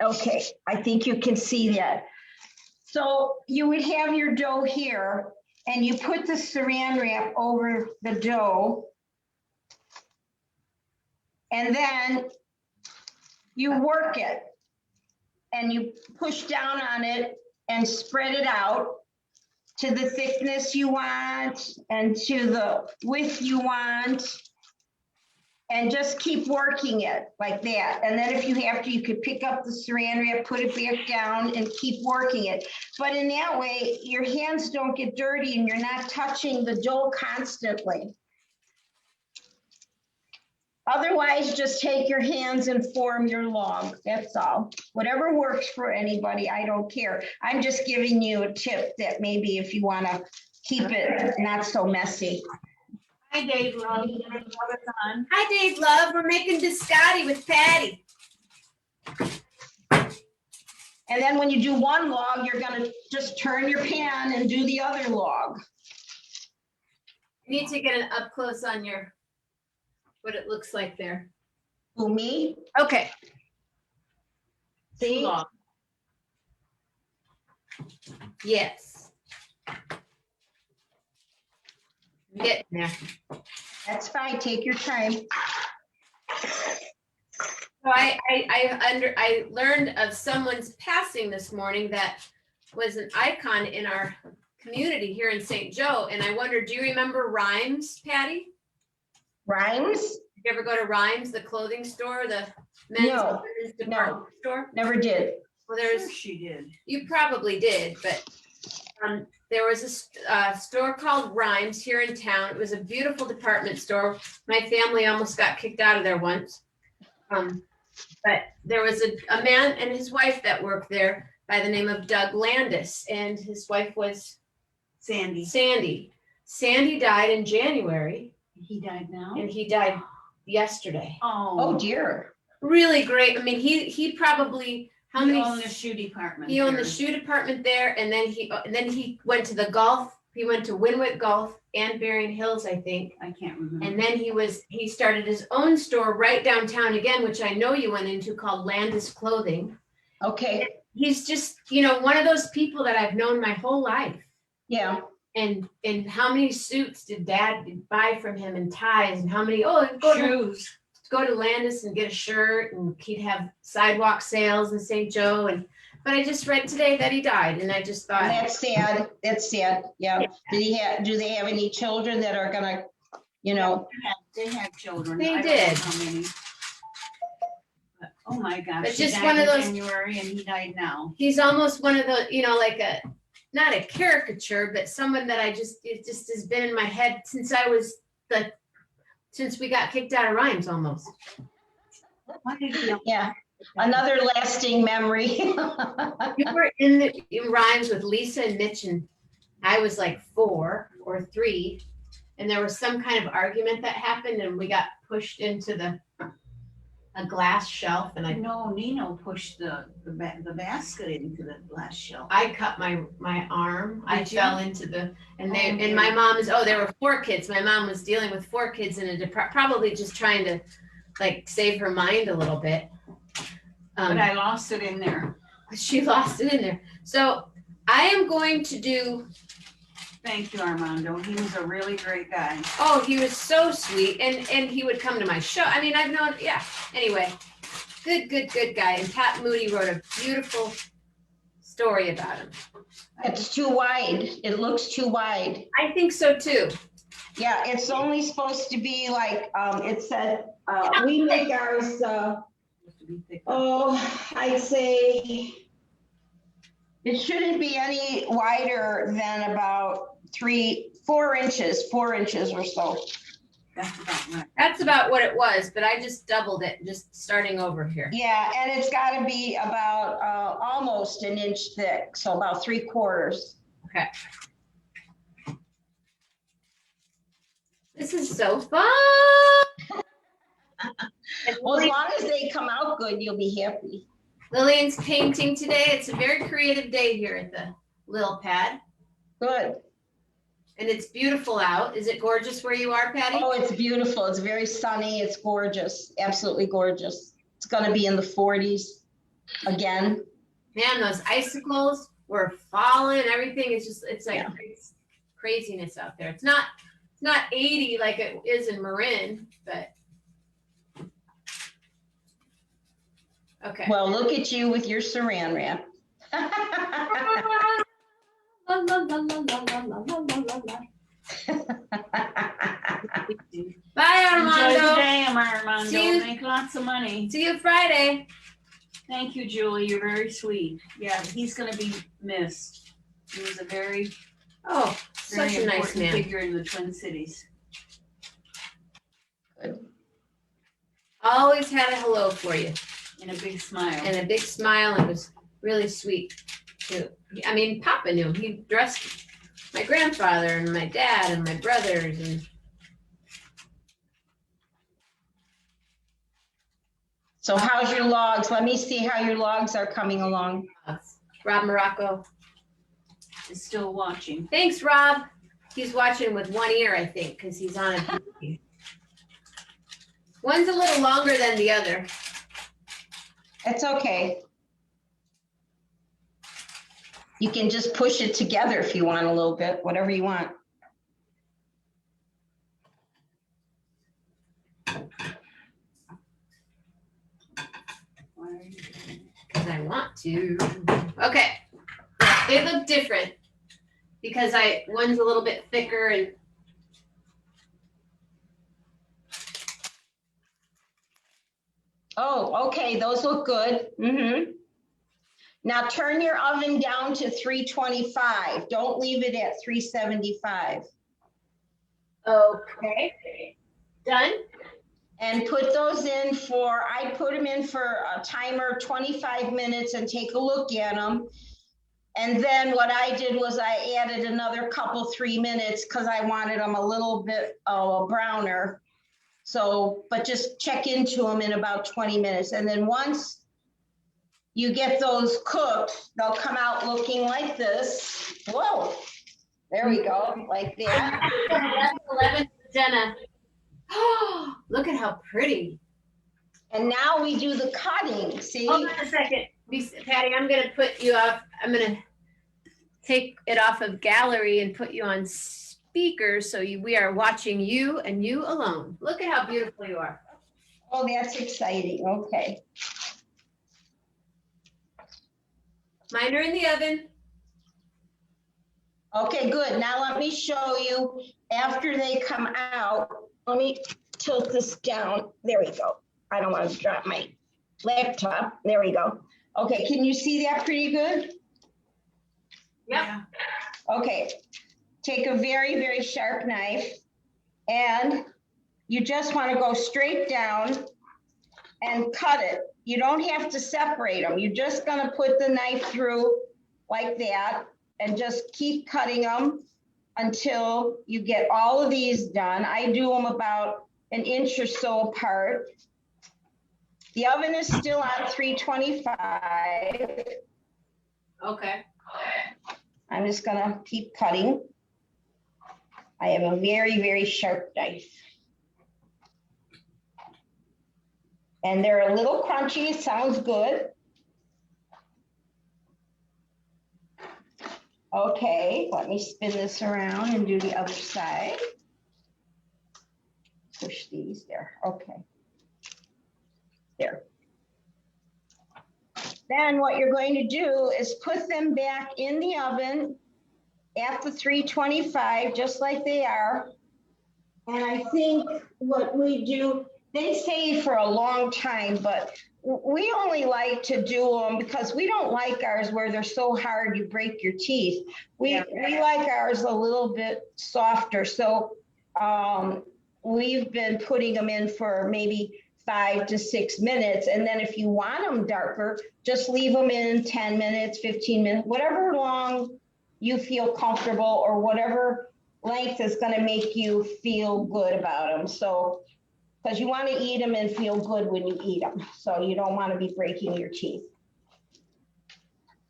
Okay, I think you can see that. So you would have your dough here, and you put the saran wrap over the dough. And then you work it. And you push down on it and spread it out to the thickness you want and to the width you want. And just keep working it like that. And then if you have to, you could pick up the saran wrap, put it back down and keep working it. But in that way, your hands don't get dirty and you're not touching the dough constantly. Otherwise, just take your hands and form your log, that's all. Whatever works for anybody, I don't care. I'm just giving you a tip that maybe if you wanna keep it not so messy. Hi, Dave, love. On. Hi, Dave Love. We're making biscotti with Patty. And then when you do one log, you're gonna just turn your pan and do the other log. You need to get an up close on your, what it looks like there. Who, me? Okay. See? Log. Yes. I'm getting there. That's fine, take your time. So I learned of someone's passing this morning that was an icon in our community here in St. Joe. And I wondered, do you remember Rhymes, Patty? Rhymes? Did you ever go to Rhymes, the clothing store, the men's and No, women's department store? Never did. Well, Sure she did. you probably did, but there was a store called Rhymes here in town. It was a beautiful department store. My family almost got kicked out of there once. But there was a man and his wife that worked there by the name of Doug Landis, and his wife was Sandy. Sandy. Sandy died in January, He died now? and he died yesterday. Oh Oh. dear. Really great. I mean, he probably, how He many? owned the shoe department. He owned the there. shoe department there, and then he went to the golf. He went to Winwick Golf and Berrien Hills, I think. I can't remember. And then he started his own store right downtown again, which I know you went into, called Landis Clothing. Okay, He's just, one of those people that I've known my whole life. yeah. And how many suits did Dad buy from him, and ties, and how many? Shoes. Go to Landis and get a shirt, and he'd have sidewalk sales in St. Joe. But I just read today that he died, and I just thought, That's sad. That's sad. Yeah. Do they have any children that are gonna, They had children. They I don't know did. How many? But, oh my gosh. But she just died one of in those- January and he died now. he's almost one of the, like not a caricature, but someone that it just has been in my head since since we got kicked out of Rhymes almost. Why did he? yeah, another lasting memory. You were in Rhymes with Lisa and Mitch, and I was like 4 or 3, and there was some kind of argument that happened, and we got pushed into a glass shelf, and No, Nino pushed the basket into the glass shelf. I cut my arm. I Did you? fell into and Oh, and dear. my mom there were 4 kids. My mom was dealing with 4 kids in probably just trying to like save her mind a little bit. But I lost it in there. She lost it in there. So I am going to do, Thank you, Armando. He was a really great guy. oh, he was so sweet. And he would come to my show. I mean, I've known, yeah. Anyway, good guy. And Pat Moody wrote a beautiful story about him. It's too wide. It looks too wide. I think so too. Yeah, it's only supposed to be like, it said, we make ours, Supposed to be thick. I'd say it shouldn't be any wider than about 4 inches or so. That's about right. That's about what it was, but I just doubled it, just starting over here. Yeah, and it's got to be about almost an inch thick, so about 3/4. Okay. This is so fun. And Well, as long as they come out good, you'll be happy. Lillian's painting today. It's a very creative day here at the Lil Pad. Good. And it's beautiful out. Is it gorgeous where you are, Patty? Oh, it's beautiful. It's very sunny. It's gorgeous. Absolutely gorgeous. It's gonna be in the 40s again. Man, those icicles were falling. Everything is just, it's like Yeah. craziness out there. It's not 80 like it is in Marin, but okay. Well, look at you with your saran wrap. La, la, la, la, la, la, la, la, la, la. Bye, Enjoy the Armando. day, Armando. See you- Make lots of money. See you Friday. Thank you, Julie. You're very sweet. Yeah, he's gonna be missed. He was a very, Oh, very such a nice important man. figure in the Twin Cities. Always had a hello for you And a big smile. and a big smile and was really sweet too. I mean, Papa knew. He dressed my grandfather and my dad and my brothers and So how's your logs? Let me see how your logs are coming along. Rob Morocco. Is still watching. Thanks, Rob. He's watching with one ear, I think, because he's on a TV. One's a little longer than the other. It's okay. You can just push it together if you want a little bit, whatever you want. Why are you doing it? Because I want to. Okay. Yeah, they look different because one's a little bit thicker and Oh, okay, those look good. Now turn your oven down to 325. Don't leave it at 375. okay. Done? And put those in for, I put them in for a timer 25 minutes and take a look at them. And then what I did was I added another couple, 3 minutes because I wanted them a little bit browner. So, but just check into them in about 20 minutes. And then once you get those cooked, they'll come out looking like this. Whoa, there we go, like that. 11, Jenna. Oh, look at how pretty. And now we do the cutting, see? Hold on a second. Patty, I'm going to put you off. I'm going to take it off of gallery and put you on speaker so we are watching you and you alone. Look at how beautiful you are. Oh, that's exciting, okay. Mine are in the oven. Okay, good. Now let me show you after they come out. Let me tilt this down. There we go. I don't want to drop my laptop. There we go. Okay, can you see that pretty good? Yep. Yeah. Okay, take a very, very sharp knife and you just want to go straight down and cut it. You don't have to separate them. You're just going to put the knife through like that and just keep cutting them until you get all of these done. I do them about an inch or so apart. The oven is still on 325. Okay. I'm just gonna keep cutting. I have a very, very sharp knife. And they're a little crunchy, it sounds good. Okay, let me spin this around and do the other side. Push these there, okay. There. Then what you're going to do is put them back in the oven at the 325, just like they are. And I think what we do, they stay for a long time, but we only like to do them because we don't like ours where they're so hard you break your teeth. We like ours a little bit softer. So we've been putting them in for maybe 5 to 6 minutes. And then if you want them darker, just leave them in 10 minutes, 15 minutes, whatever long you feel comfortable or whatever length is gonna make you feel good about them. So, because you want to eat them and feel good when you eat them. So you don't want to be breaking your teeth.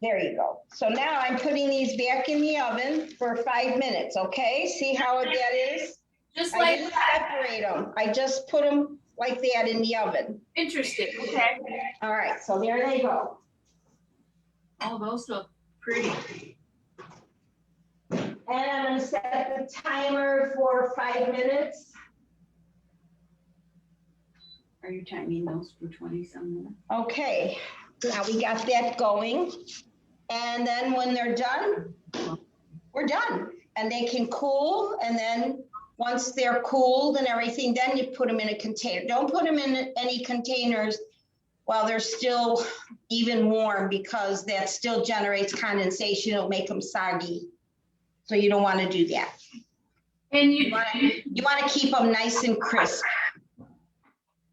There you go. So now I'm putting these back in the oven for 5 minutes, okay? See how that is? Just I like didn't that. separate them. I just put them like that in the oven. Interesting. Okay. All right, so there they go. Oh, those look pretty. And I'm gonna set the timer for 5 minutes. Are you timing those for 20-some minutes? Okay, now we got that going. And then when they're done, we're done. And they can cool, and then once they're cooled and everything, then you put them in a container. Don't put them in any containers while they're still even warm, because that still generates condensation. It'll make them soggy. So you don't want to do that. And You want to keep them nice and crisp.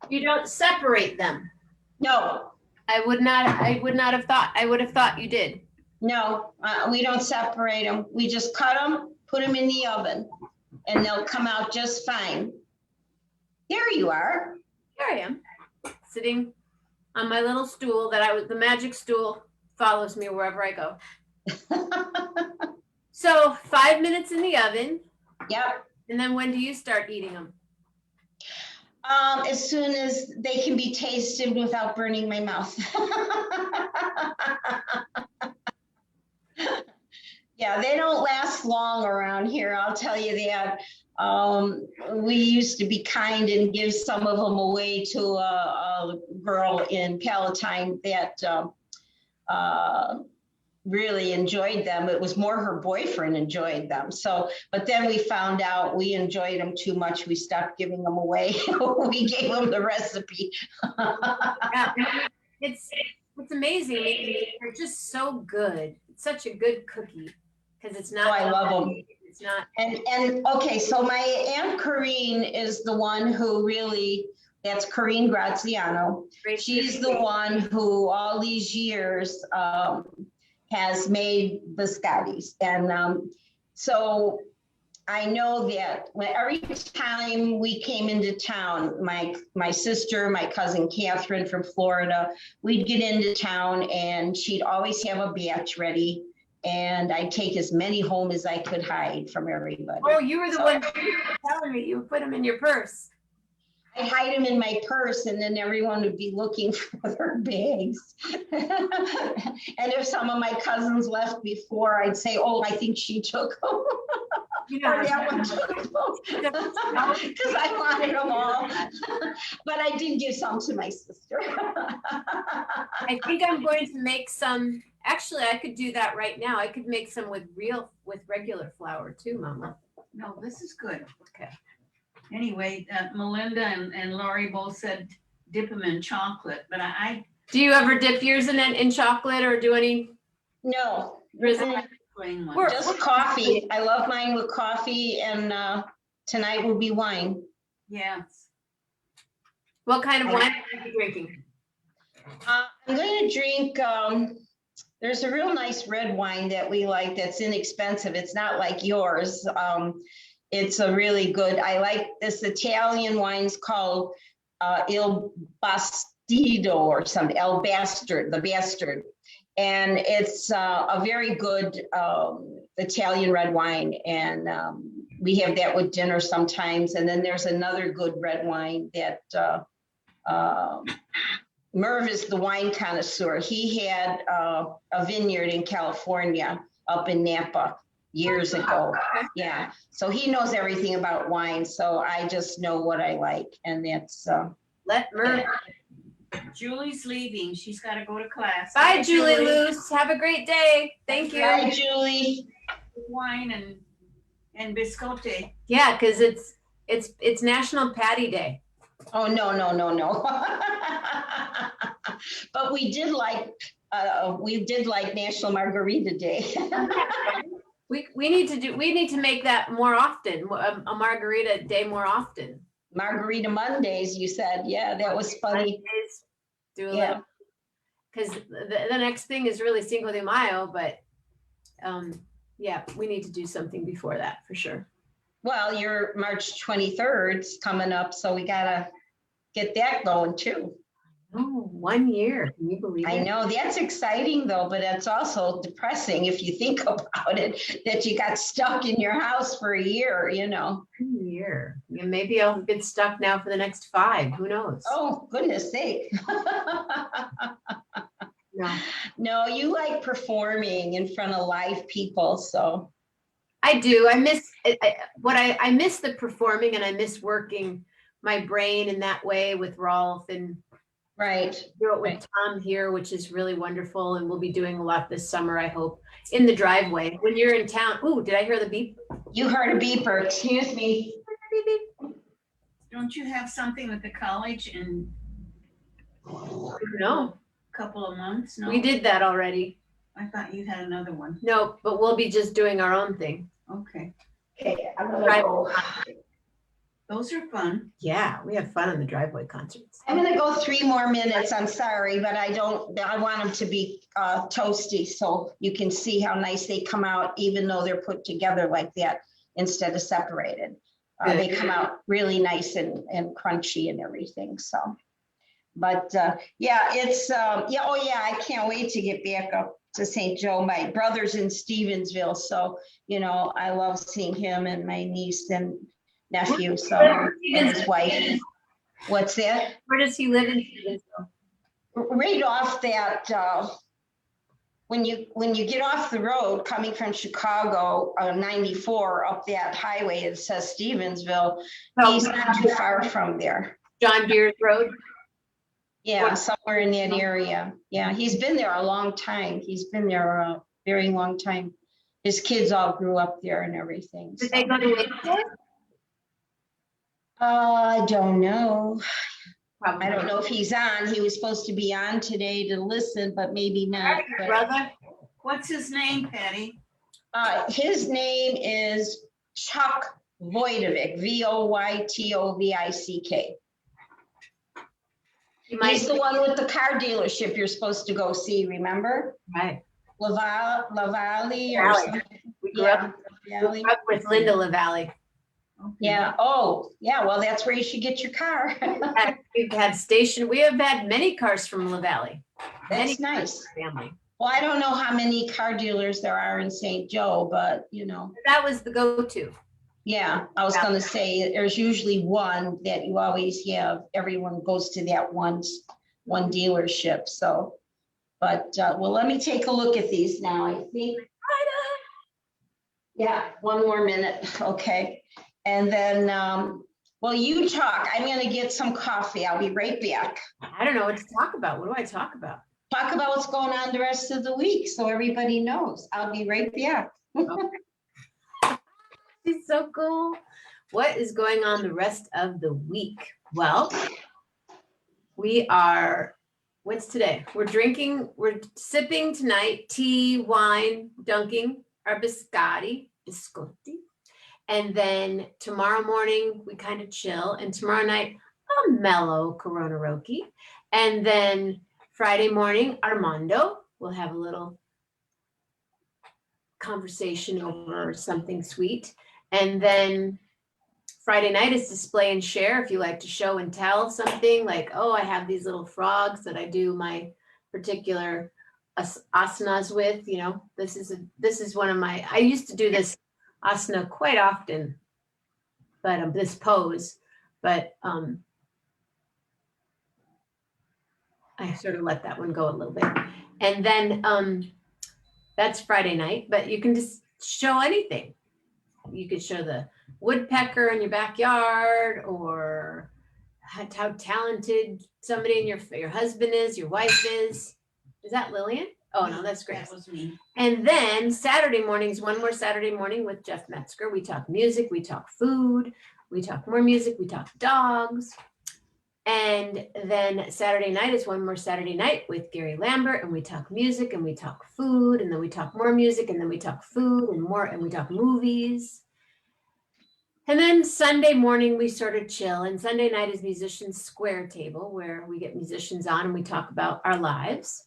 you don't separate them. No, I would not have thought. I would have thought you did. no, we don't separate them. We just cut them, put them in the oven, and they'll come out just fine. There you are. Here I am, sitting on my little stool the magic stool follows me wherever I go. So 5 minutes in the oven, Yep. and then when do you start eating them? As soon as they can be tasted without burning my mouth. Yeah, they don't last long around here, I'll tell you that. We used to be kind and give some of them away to a girl in Palatine that really enjoyed them. It was more her boyfriend enjoyed them. So, but then we found out we enjoyed them too much. We stopped giving them away. We gave them the recipe. Yeah, it's amazing. They're just so good. It's such a good cookie because it's not. Oh, I love them. It's not. And okay, so my Aunt Corrine is the one who really, that's Corrine Graziano. She's the one who all these years has made biscottis. And so I know that every time we came into town, my sister, my cousin Catherine from Florida, we'd get into town and she'd always have a batch ready. And I'd take as many home as I could hide from everybody. Oh, you were the one telling me you put them in your purse. I'd hide them in my purse, and then everyone would be looking for their bags. And if some of my cousins left before, I'd say, oh, I think she took them. You know, Or that one took them. Because I wanted them all. But I did give some to my sister. I think I'm going to make some. Actually, I could do that right now. I could make some with regular flour too, Mama. No, this is good. Okay. Anyway, Melinda and Laurie both said dip them in chocolate, but I Do you ever dip yours in chocolate or do any No, drizzle? plain one. We're- just coffee. I love mine with coffee, and tonight will be wine. Yes. What kind of wine are you drinking? I'm going to drink, there's a real nice red wine that we like that's inexpensive. It's not like yours. It's a really good, I like this Italian wine's called Il Bastido or something, El Bastard, the Bastard. And it's a very good Italian red wine. And we have that with dinner sometimes. And then there's another good red wine that Merv is the wine connoisseur. He had a vineyard in California up in Napa years ago. Yeah, so he knows everything about wine. So I just know what I like, and that's. Let Merv. Julie's leaving. She's got to go to class. Bye, Julie Luce. Have a great day. Thank you. Bye, Julie. Wine and biscotti. Yeah, because it's National Patty Day. Oh no. But we did like National Margarita Day. We need to make that more often. A margarita day more often. Margarita Mondays, you said. Yeah, that was funny. Do a Yeah. little, because the next thing is really Cinco de Mayo, but yeah, we need to do something before that for sure. Well, your March 23rd's coming up, so we gotta get that going too. Oh, 1 year. Can you believe I it? know that's exciting though, but it's also depressing if you think about it, that you got stuck in your house for a year, you know. 1 year. Yeah, maybe I'll get stuck now for the next 5. Who knows? Oh, goodness sake. No, No, you like performing in front of live people, so. I do. I miss I miss the performing, and I miss working my brain in that way with Rolf, and Right. do it with Right. Tom here, which is really wonderful. And we'll be doing a lot this summer, I hope, in the driveway. When you're in town. Ooh, did I hear the beep? You heard a beeper, excuse me. Beep, beep. Don't you have something with the college in No, a couple of months? No, we did that already. I thought you had another one. No, but we'll be just doing our own thing. Okay, Okay, I'm gonna Drive- go. those are fun. Yeah, we have fun in the driveway concerts. I'm gonna go 3 more minutes. I'm sorry, but I want them to be toasty so you can see how nice they come out, even though they're put together like that instead of separated. They come out really nice and crunchy and everything, so. But yeah, it's, yeah, oh yeah, I can't wait to get back up to St. Joe. My brother's in Stevensville, so, you know, I love seeing him and my niece and nephew, so, and his wife. What's that? Where does he live in Stevensville? Right off that, when you get off the road coming from Chicago, 94 up that highway, it says Stevensville. He's not too far from there. John Deere's Road. Yeah, somewhere in that area. Yeah, he's been there a long time. He's been there a very long time. His kids all grew up there and everything. Did so. they go to Wakefield? I don't know. Probably. I don't know if he's on. He was supposed to be on today to listen, but maybe not. But, Brother? What's his name, Patty? his name is Chuck Voytovic, Voytovick. He might He's the one with the car dealership you're supposed to go see, remember? Right. Lavalle or Valley. something. We grew up Valley. with Linda LaValle. Okay. Yeah, oh, yeah, well, that's where you should get your car. We've had station. We have had many cars from LaValle. That's nice. Family. Well, I don't know how many car dealers there are in St. Joe, but you know, That was the go-to. yeah, I was gonna say, there's usually one that you always have. Everyone goes to that one dealership, so. But, well, let me take a look at these now, I think. Yeah, 1 more minute, okay. And then, well, you talk. I'm gonna get some coffee. I'll be right back. I don't know what to talk about. What do I talk about? Talk about what's going on the rest of the week so everybody knows. I'll be right back. It's so cool. What is going on the rest of the week? Well, what's today? We're sipping tonight, tea, wine, dunking our biscotti. And then tomorrow morning, we kind of chill. And tomorrow night, a mellow Corona Roki. And then Friday morning, Armando will have a little conversation over something sweet. And then Friday night is display and share. If you like to show and tell something like, oh, I have these little frogs that I do my particular asanas with, you know, this is one of my, I used to do this asana quite often, but this pose, but I sort of let that one go a little bit. And then that's Friday night, but you can just show anything. You could show the woodpecker in your backyard, or how talented somebody in your husband is, your wife is. Is that Lillian? Oh no, that's Grace. That was me. And then Saturday mornings, one more Saturday morning with Jeff Metzger. We talk music, we talk food, we talk more music, we talk dogs. And then Saturday night is one more Saturday night with Gary Lambert, and we talk music and we talk food, and then we talk more music, and then we talk food and more, and we talk movies. And then Sunday morning we sort of chill, and Sunday night is Musicians Square Table, where we get musicians on and we talk about our lives.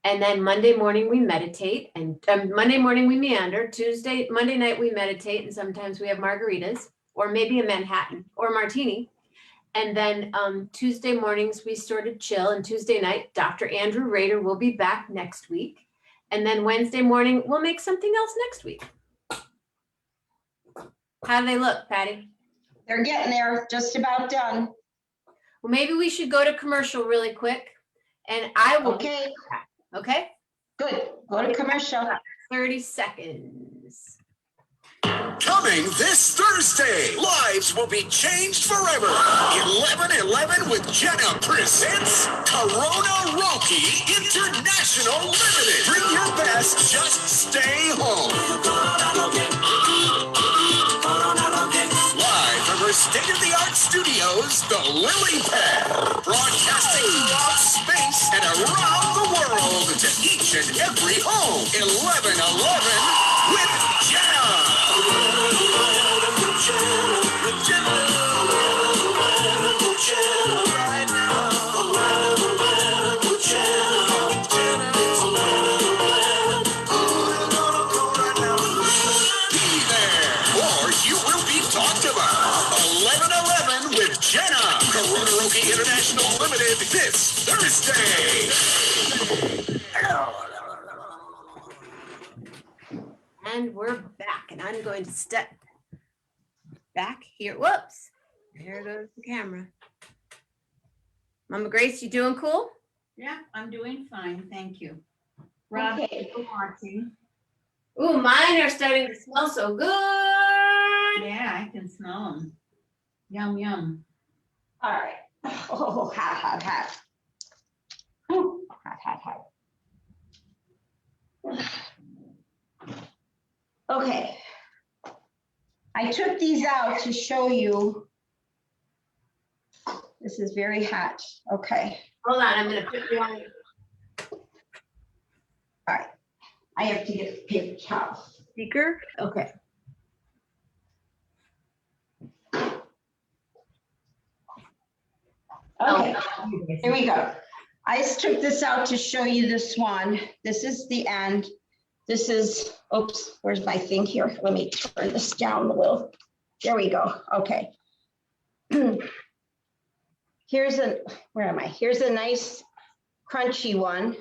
And then Monday morning we meditate, and Monday morning we meander. Monday night we meditate, and sometimes we have margaritas. or maybe a Manhattan or a martini. And then Tuesday mornings, we sort of chill. And Tuesday night, Dr. Andrew Rader will be back next week. And then Wednesday morning, we'll make something else next week. How do they look, Patty? They're getting there, just about done. Well, maybe we should go to commercial really quick. And I will. Okay, Okay. good. Go to commercial. 30 seconds. Coming this Thursday, lives will be changed forever. 11:11 with Jenna presents Corona Roki International Limited. Bring your best, just stay home. Live from her state-of-the-art studios, the Lily Pad. Broadcasting throughout space and around the world to each and every home. 11:11 with Jenna. Be there, or you will be talked about. 11:11 with Jenna. Corona Roki International Limited this Thursday. And we're back. And I'm going to step back here. Whoops. There goes the camera. Mama Grace, you doing cool? Yeah, I'm doing fine, thank you. Rob, Okay. you watching? Ooh, mine are starting to smell so good. Yeah, I can smell them. Yum, yum. All right. Oh, hot, hot, hot. Whew, hot, hot, hot. Okay. I took these out to show you. This is very hot. Okay. Hold on, I'm going to put you on. All right. I have to get the paper towel. Speaker? Okay. Okay. Here we go. I just took this out to show you this one. This is the end. This is, oops, where's my thing here? Let me turn this down a little. There we go. Okay. Here's a, where am I? Here's a nice crunchy one.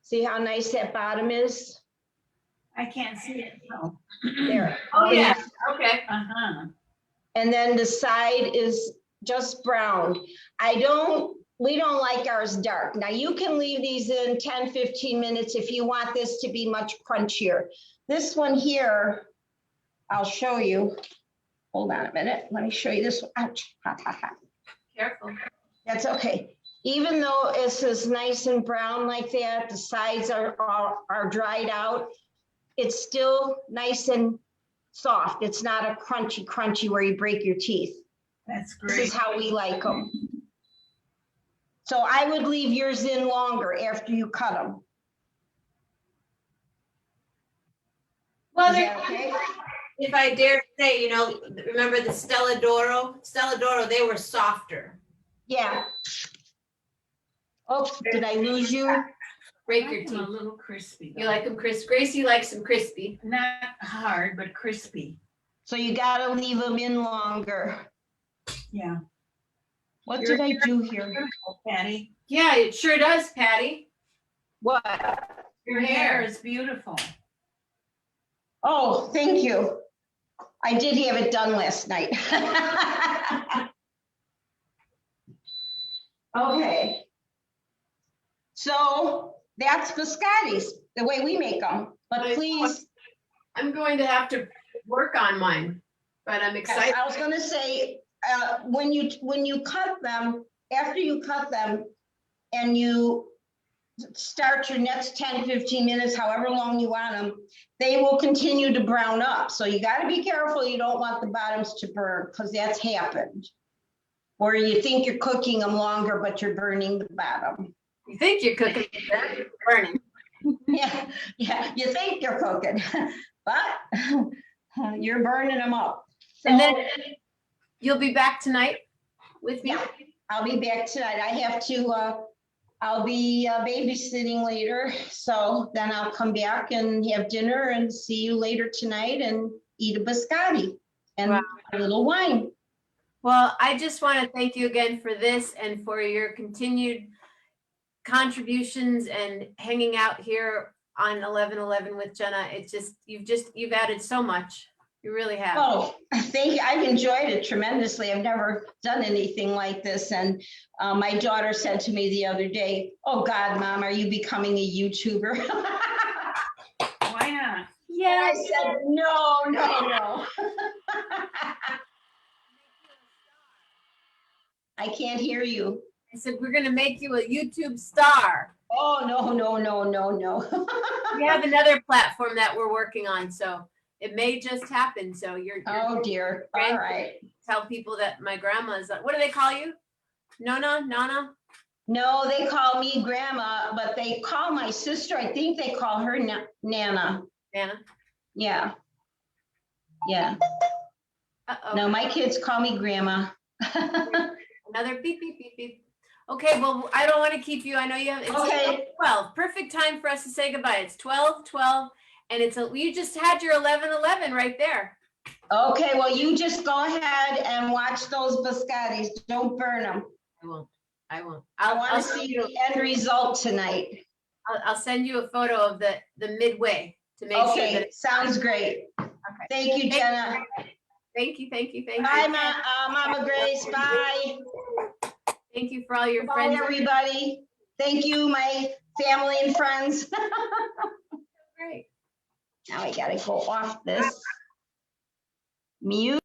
See how nice that bottom is? I can't see it. No. There. Oh, yeah. Okay. Uh-huh. And then the side is just brown. We don't like ours dark. Now you can leave these in 10, 15 minutes if you want this to be much crunchier. This one here, I'll show you. Hold on a minute. Let me show you this one. Ouch. Hot, hot, hot. Careful. That's okay. Even though this is nice and brown like that, the sides are dried out, it's still nice and soft. It's not a crunchy where you break your teeth. That's This great. is how we like them. So I would leave yours in longer after you cut them. Well, Is they're, that okay? if I dare say, remember the Stella D'Oro? Stella D'Oro, they were softer. Yeah. Oh, did I lose you? Break I your like them teeth. a little crispy. You like them crisp? Gracie likes them crispy. Not hard, but crispy. So you gotta leave them in longer. Yeah. What did I do here? Patty, Yeah, it sure does, Patty. What? your hair is beautiful. Oh, thank you. I did have it done last night. Okay. So that's biscottis, the way we make them. But please, I'm going to have to work on mine, but I'm excited. I was gonna say, when you cut them, after you cut them and you start your next 10, 15 minutes, however long you want them, they will continue to brown up. So you gotta be careful. You don't want the bottoms to burn because that's happened. Or you think you're cooking them longer, but you're burning the bottom. You think you're cooking, but you're burning. Yeah, you think you're cooking, but you're burning them up. And then So, you'll be back tonight with me? yeah, I'll be back tonight. I have to, I'll be babysitting later. So then I'll come back and have dinner and see you later tonight and eat a biscotti and Wow. a little wine. Well, I just want to thank you again for this and for your continued contributions and hanging out here on 11:11 with Jenna. It's you've added so much. You really have. Oh, thank you. I've enjoyed it tremendously. I've never done anything like this. And my daughter said to me the other day, "Oh God, Mom, are you becoming a YouTuber?" Why not? Yeah. I said, no, no, no. I can't hear you. I said, we're going to make you a YouTube star. Oh, no, no, no, no, no. We have another platform that we're working on, so it may just happen. So you're Oh, dear. All right. tell people that my grandma's, what do they call you? Nona? Nana? No, they call me Grandma, but they call my sister, I think they call her Nana. Nana? Yeah. Yeah. Uh-oh. No, my kids call me Grandma. Another beep, beep, beep, beep. Okay, well, I don't want to keep you. I know you have, it's Okay. 12. Perfect time for us to say goodbye. It's 12:12, and you just had your 11:11 right there. Okay, well, you just go ahead and watch those biscottis. Don't burn them. I won't. I won't. I want to I'll see send you, the end result tonight. I'll send you a photo of the midway to make sure that Okay, it's sounds great. okay. Thank you, Jenna. Thank you. Bye, Mama Grace. Bye. Thank you for all your Bye, friends. everybody. Thank you, my family and friends. Great. Now I gotta go off this. Mute.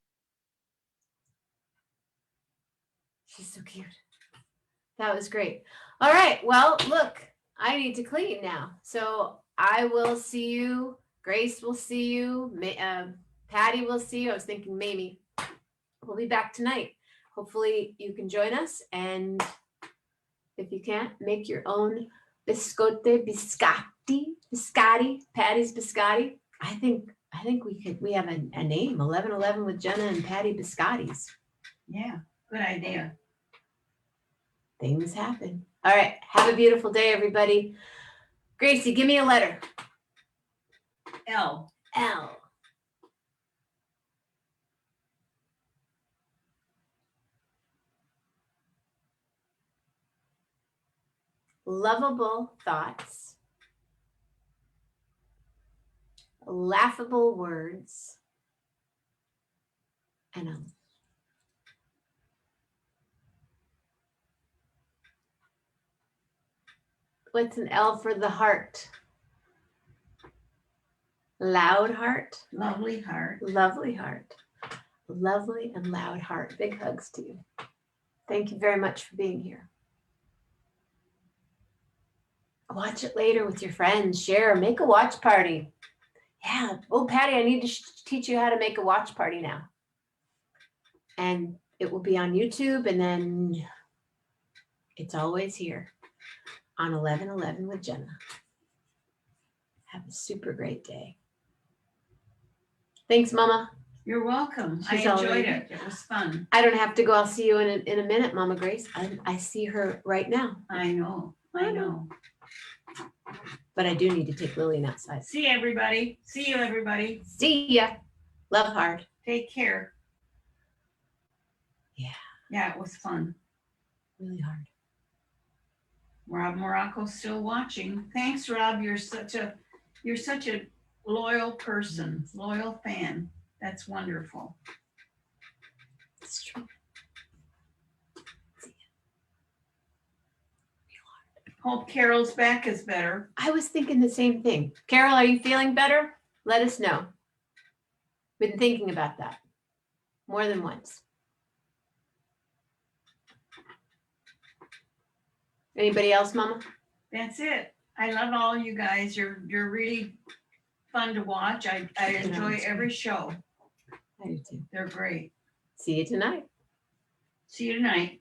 She's so cute. That was great. All right. Well, look, I need to clean now. So I will see you. Grace will see you. Patty will see you. I was thinking Mamie. We'll be back tonight. Hopefully you can join us. And if you can't, make your own biscotti, Patty's biscotti. I think we have a name, 11:11 with Jenna and Patty Biscottis. Yeah, good idea. Things happen. All right. Have a beautiful day, everybody. Gracie, give me a letter. L. L. Lovable thoughts. Laughable words. And what's an L for the heart? Loud heart. Lovely heart. Lovely heart. Lovely and loud heart. Big hugs to you. Thank you very much for being here. Watch it later with your friends. Share. Make a watch party. Yeah. Oh, Patty, I need to teach you how to make a watch party now. And it will be on YouTube, and then it's always here on 11:11 with Jenna. Have a super great day. Thanks, Mama. You're welcome. I She's enjoyed already- it. It was fun. I don't have to go. I'll see you in a minute, Mama Grace. I see her right now, I know. I know. but I do need to take Lillian outside. See everybody. See you, everybody. See ya. Love hard. Take care. Yeah. Yeah, it was fun. Really hard. Rob Morocco's still watching. Thanks, Rob. You're such a loyal person, loyal fan. That's wonderful. It's true. Hope Carol's back is better. I was thinking the same thing. Carol, are you feeling better? Let us know. Been thinking about that more than once. Anybody else, Mama? That's it. I love all you guys. You're really fun to watch. I enjoy every show. I do too. They're great. See you tonight. See you tonight.